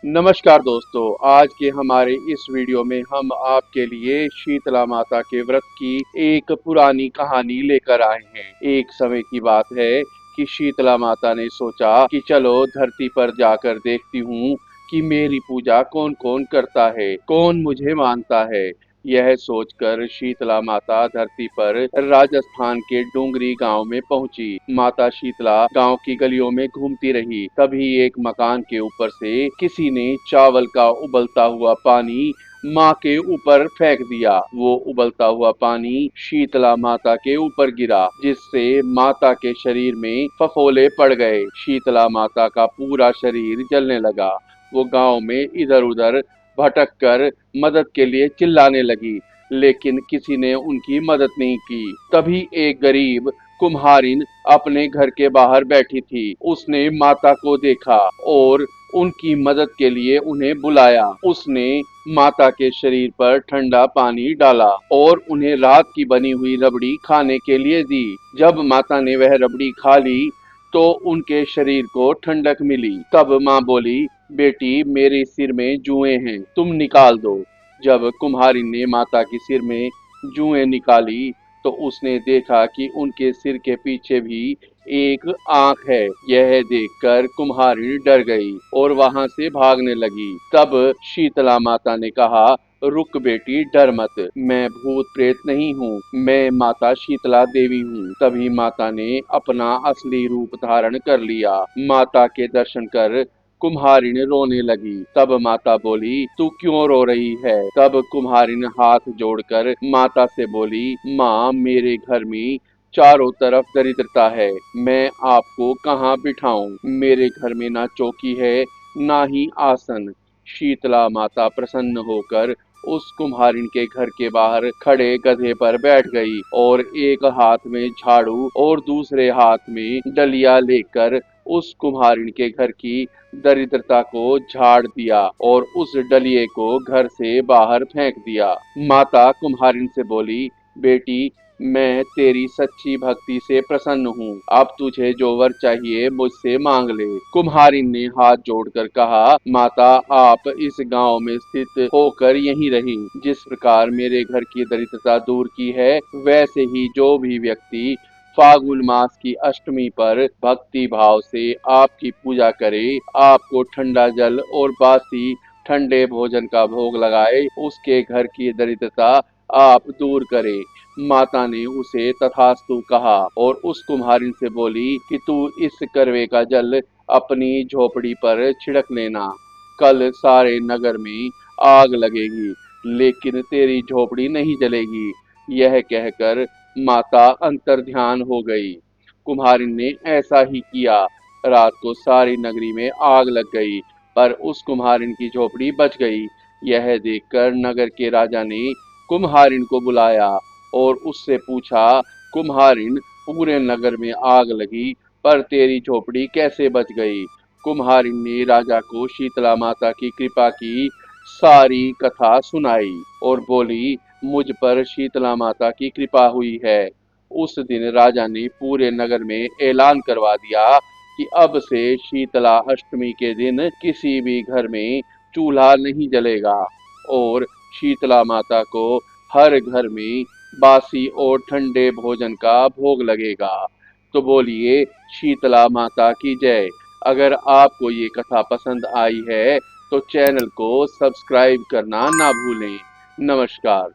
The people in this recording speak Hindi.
नमस्कार दोस्तों, आज के हमारे इस वीडियो में हम आपके लिए शीतला माता के व्रत की एक पुरानी कहानी लेकर आए हैं। एक समय की बात है कि शीतला माता ने सोचा कि चलो धरती पर जाकर देखती हूँ कि मेरी पूजा कौन कौन करता है, कौन मुझे मानता है। यह सोचकर शीतला माता धरती पर राजस्थान के डूंगरी गांव में पहुंची। माता शीतला गांव की गलियों में घूमती रही। तभी एक मकान के ऊपर से किसी ने चावल का उबलता हुआ पानी माँ के ऊपर फेंक दिया। वो उबलता हुआ पानी शीतला माता के ऊपर गिरा, जिससे माता के शरीर में फफोले पड़ गए। शीतला माता का पूरा शरीर जलने लगा। वो गांव में इधर उधर भटक कर मदद के लिए चिल्लाने लगी, लेकिन किसी ने उनकी मदद नहीं की। तभी एक गरीब कुम्हारिन अपने घर के बाहर बैठी थी। उसने माता को देखा और उनकी मदद के लिए उन्हें बुलाया। उसने माता के शरीर पर ठंडा पानी डाला और उन्हें रात की बनी हुई रबड़ी खाने के लिए दी। जब माता ने वह रबड़ी खा ली तो उनके शरीर को ठंडक मिली। तब माँ बोली, बेटी मेरे सिर में जुएं हैं, तुम निकाल दो। जब कुम्हारिन ने माता के सिर में जुएं निकाली तो उसने देखा कि उनके सिर के पीछे भी एक आंख है। यह देखकर कुम्हारिन डर गई और वहां से भागने लगी। तब शीतला माता ने कहा, रुक बेटी, डर मत, मैं भूत प्रेत नहीं हूँ, मैं माता शीतला देवी हूँ। तभी माता ने अपना असली रूप धारण कर लिया। माता के दर्शन कर कुम्हारिन रोने लगी। तब माता बोली, तू क्यों रो रही है? तब कुम्हारिन हाथ जोड़कर माता से बोली, माँ मेरे घर में चारों तरफ दरिद्रता है, मैं आपको कहाँ बिठाऊं? मेरे घर में ना चौकी है ना ही आसन। शीतला माता प्रसन्न होकर उस कुम्हारिन के घर के बाहर खड़े गधे पर बैठ गई और एक हाथ में झाड़ू और दूसरे हाथ में डलिया लेकर उस कुम्हारिन के घर की दरिद्रता को झाड़ दिया और उस डलिये को घर से बाहर फेंक दिया। माता कुम्हारिन से बोली, बेटी मैं तेरी सच्ची भक्ति से प्रसन्न हूँ, अब तुझे जो वर चाहिए मुझसे मांग ले। कुम्हारिन ने हाथ जोड़कर कहा, माता आप इस गांव में स्थित होकर यहीं रहीं। जिस प्रकार मेरे घर की दरिद्रता दूर की है, वैसे ही जो भी व्यक्ति फागुन मास की अष्टमी पर भक्ति भाव से आपकी पूजा करे, आपको ठंडा जल और बासी ठंडे भोजन का भोग लगाए, उसके घर की दरिद्रता आप दूर करे। माता ने उसे तथास्तु कहा और उस कुम्हारिन से बोली कि तू इस करवे का जल अपनी झोपड़ी पर छिड़क लेना। कल सारे नगर में आग लगेगी, लेकिन तेरी झोपड़ी नहीं जलेगी। यह कहकर माता अंतर्ध्यान हो गई। कुम्हारिन ने ऐसा ही किया। रात को सारी नगरी में आग लग गई, पर उस कुम्हारिन की झोपड़ी बच गई। यह देखकर नगर के राजा ने कुम्हारिन को बुलाया और उससे पूछा, कुम्हारिन पूरे नगर में आग लगी पर तेरी झोपड़ी कैसे बच गई? कुम्हारिन ने राजा को शीतला माता की कृपा की सारी कथा सुनाई और बोली, मुझ पर शीतला माता की कृपा हुई है। उस दिन राजा ने पूरे नगर में ऐलान करवा दिया कि अब से शीतला अष्टमी के दिन किसी भी घर में चूल्हा नहीं जलेगा और शीतला माता को हर घर में बासी और ठंडे भोजन का भोग लगेगा। तो बोलिए शीतला माता की जय। अगर आपको ये कथा पसंद आई है तो चैनल को सब्सक्राइब करना ना भूलें। नमस्कार।